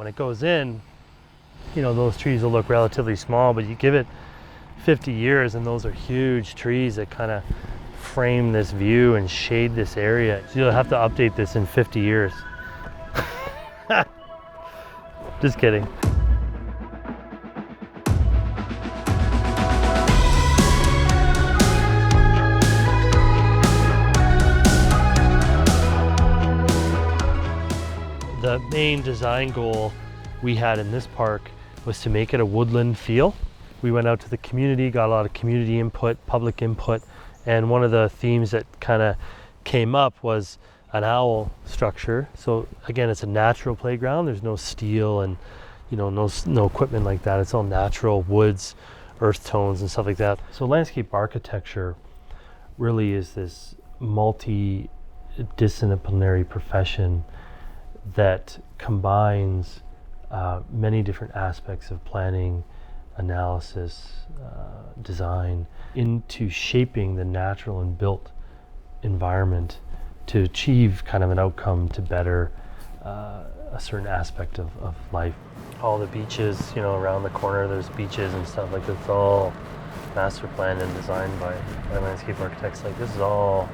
When it goes in, those trees will look relatively small, but you give it 50 years and those are huge trees that kind of frame this view and shade this area. So you'll have to update this in 50 years. Just kidding. The main design goal we had in this park was to make it a woodland feel. We went out to the community, got a lot of community input, public input, and one of the themes that kind of came up was an owl structure. So again, it's a natural playground. There's no steel and no equipment like that. It's all natural woods, earth tones and stuff like that. So landscape architecture really is this multidisciplinary profession that combines many different aspects of planning, analysis, design into shaping the natural and built environment to achieve kind of an outcome to better a certain aspect of life. All the beaches, around the corner, there's beaches and stuff like that's all master planned and designed by landscape architects. Like this is all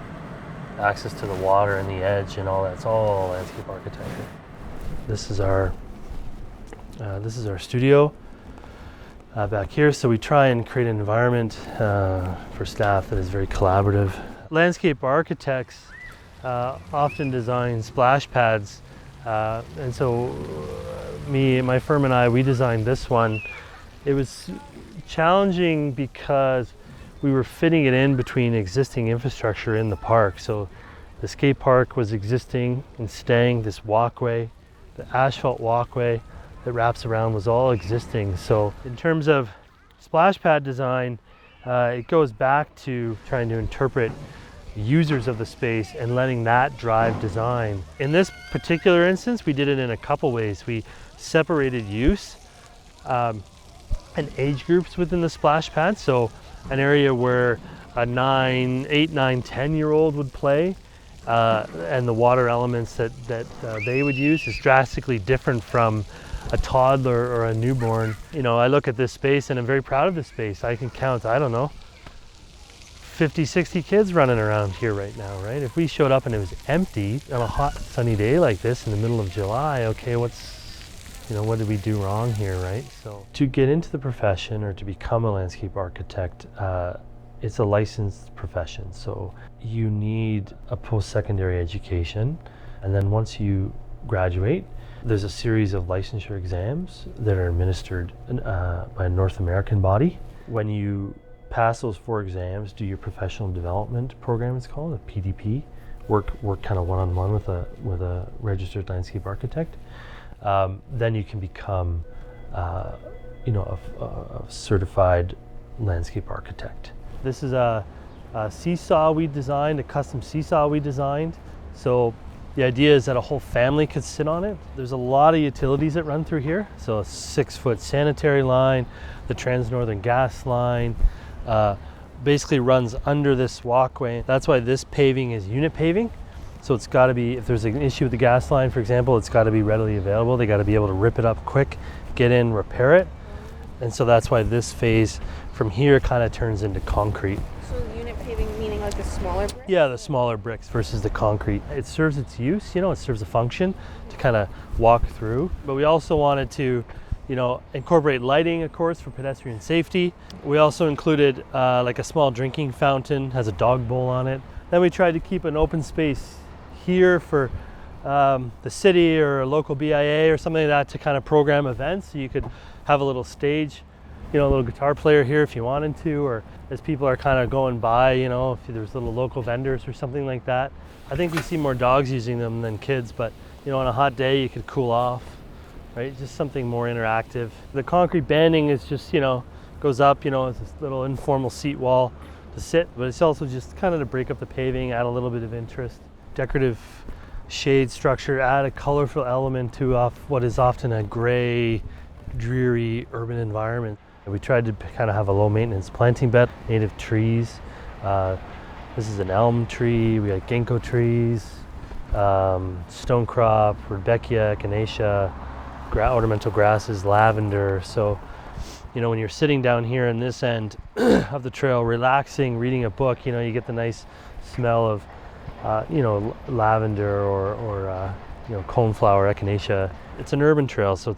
access to the water and the edge and all that's all landscape architecture. This is our studio back here. So we try and create an environment for staff that is very collaborative. Landscape architects often design splash pads, and so my firm and I, we designed this one. It was challenging because we were fitting it in between existing infrastructure in the park. So the skate park was existing and staying. This walkway, the asphalt walkway that wraps around was all existing. So in terms of splash pad design, it goes back to trying to interpret users of the space and letting that drive design. In this particular instance, we did it in a couple ways. We separated use and age groups within the splash pad. So an area where a 8, 9, 10-year-old would play, and the water elements that they would use is drastically different from a toddler or a newborn. I look at this space and I'm very proud of this space. I can count, 50, 60 kids running around here right now, right? If we showed up and it was empty on a hot sunny day like this in the middle of July, okay, what did we do wrong here, right? So to get into the profession or to become a landscape architect, it's a licensed profession. So you need a post-secondary education. And then once you graduate, there's a series of licensure exams that are administered by a North American body. When you pass those 4 exams, do your professional development program, it's called, a PDP, work kind of one-on-one with a registered landscape architect. Then you can become, a certified landscape architect. This is a seesaw we designed, a custom seesaw we designed. So the idea is that a whole family could sit on it. There's a lot of utilities that run through here. So a 6-foot sanitary line, the Trans-Northern gas line, basically runs under this walkway. That's why this paving is unit paving. So it's got to be, if there's an issue with the gas line, for example, it's got to be readily available. They got to be able to rip it up quick, get in, repair it. And so that's why this phase from here kind of turns into concrete. So unit paving meaning like the smaller bricks? Yeah, the smaller bricks versus the concrete. It serves its use, it serves a function to kind of walk through. But we also wanted to, incorporate lighting, of course, for pedestrian safety. We also included like a small drinking fountain, has a dog bowl on it. Then we tried to keep an open space here for the city or a local BIA or something like that to kind of program events. So you could have a little stage, a little guitar player here if you wanted to, or as people are kind of going by, if there's little local vendors or something like that. I think we see more dogs using them than kids, but on a hot day you could cool off, right? Just something more interactive. The concrete banding is just, goes up, it's this little informal seat wall to sit, but it's also just kind of to break up the paving, add a little bit of interest. Decorative shade structure, add a colorful element to what is often a gray, dreary urban environment. We tried to kind of have a low maintenance planting bed, native trees. This is an elm tree, we got ginkgo trees, stonecrop, rudbeckia, echinacea, ornamental grasses, lavender. So, you know, when you're sitting down here in this end of the trail, relaxing, reading a book, you know, you get the nice smell of, you know, lavender or you know, coneflower, echinacea. It's an urban trail, so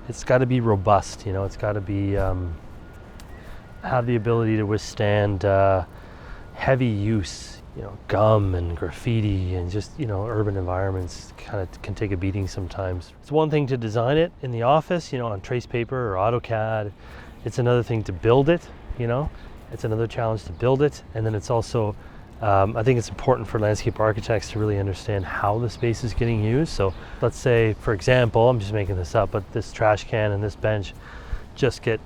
it's got to be robust. You know, it's got to be have the ability to withstand heavy use. You know, gum and graffiti and just, you know, urban environments kind of can take a beating sometimes. It's one thing to design it in the office, you know, on trace paper or AutoCAD. It's another thing to build it, you know. It's another challenge to build it. And then it's also, I think it's important for landscape architects to really understand how the space is getting used. So let's say, for example, I'm just making this up, but this trash can and this bench just get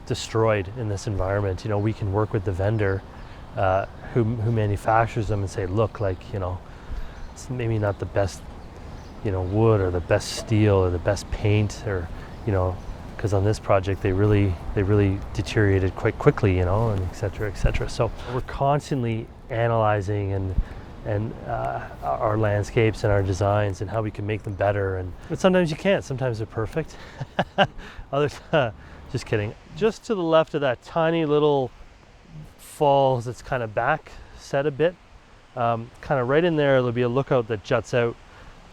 destroyed in this environment. You know, we can work with the vendor who manufactures them and say, look, like, you know, it's maybe not the best, you know, wood or the best steel or the best paint, or, you know, because on this project they really deteriorated quite quickly, you know, and et cetera, et cetera. So we're constantly analyzing and our landscapes and our designs and how we can make them better. But sometimes you can't. Sometimes they're perfect. Others, just kidding. Just to the left of that tiny little falls that's kind of back set a bit, kind of right in there, there'll be a lookout that juts out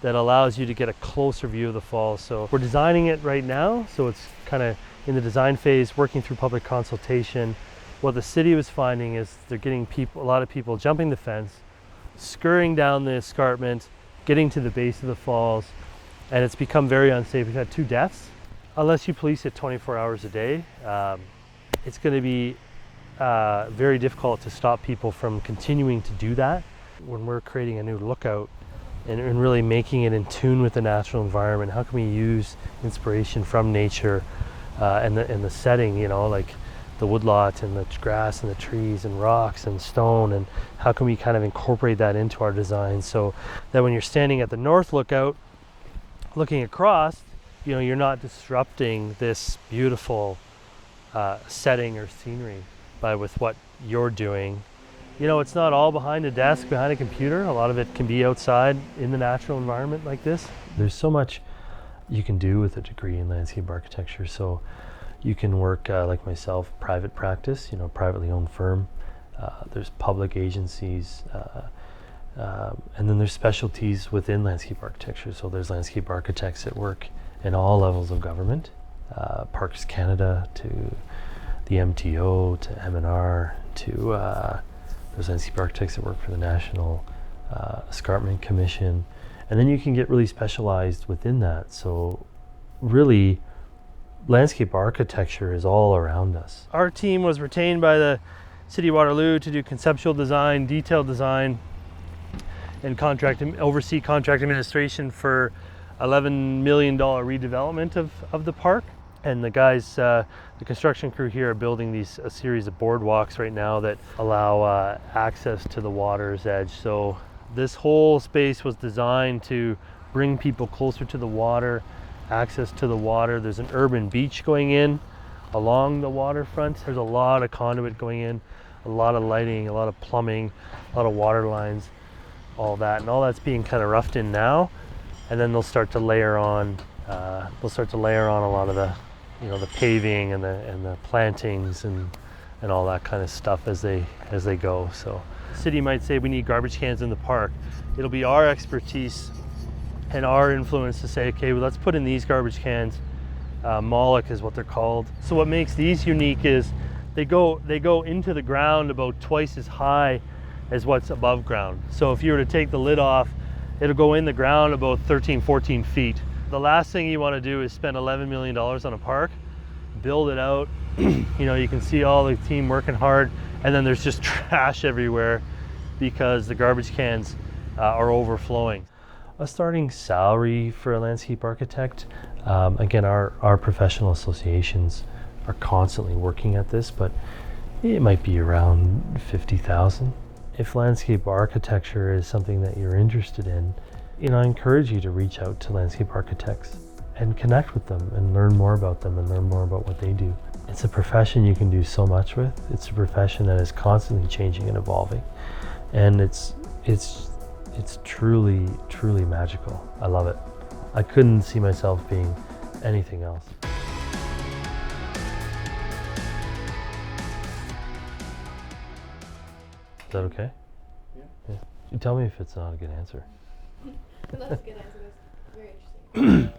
that allows you to get a closer view of the falls. So we're designing it right now, so it's kind of in the design phase, working through public consultation. What the city was finding is they're getting a lot of people jumping the fence, scurrying down the escarpment, getting to the base of the falls, and it's become very unsafe. We've had 2 deaths. Unless you police it 24 hours a day, it's going to be very difficult to stop people from continuing to do that. When we're creating a new lookout and really making it in tune with the natural environment, how can we use inspiration from nature and the setting, you know, like the woodlot and the grass and the trees and rocks and stone, and how can we kind of incorporate that into our design so that when you're standing at the north lookout looking across, you know, you're not disrupting this beautiful setting or scenery with what you're doing. You know, it's not all behind a desk, behind a computer. A lot of it can be outside in the natural environment like this. There's so much you can do with a degree in landscape architecture. So you can work, like myself, private practice, you know, privately owned firm. There's public agencies, and then there's specialties within landscape architecture. So there's landscape architects that work in all levels of government, Parks Canada to the MTO to M&R to there's landscape architects that work for the National Escarpment Commission, and then you can get really specialized within that. So really, landscape architecture is all around us. Our team was retained by the City of Waterloo to do conceptual design, detailed design, and oversee contract administration for $11 million redevelopment of the park. And the guys, the construction crew here are building a series of boardwalks right now that allow access to the water's edge. So this whole space was designed to bring people closer to the water, access to the water. There's an urban beach going in along the waterfront. There's a lot of conduit going in, a lot of lighting, a lot of plumbing, a lot of water lines, all that. And all that's being kind of roughed in now. And then they'll start to layer on a lot of the, you know, the paving and the plantings and all that kind of stuff as they go. So the city might say we need garbage cans in the park. It'll be our expertise and our influence to say, okay, well, let's put in these garbage cans. Moloch is what they're called. So what makes these unique is they go into the ground about twice as high as what's above ground. So if you were to take the lid off, it'll go in the ground about 13, 14 feet. The last thing you want to do is spend $11 million on a park, build it out. You know, you can see all the team working hard, and then there's just trash everywhere because the garbage cans are overflowing. A starting salary for a landscape architect, again, our professional associations are constantly working at this, but it might be around $50,000. If landscape architecture is something that you're interested in, you know, I encourage you to reach out to landscape architects and connect with them and learn more about them and learn more about what they do. It's a profession you can do so much with. It's a profession that is constantly changing and evolving, and it's truly, truly magical. I love it. I couldn't see myself being anything else. Is that okay? Yeah. You tell me if it's not a good answer. That's a good answer. That's very interesting.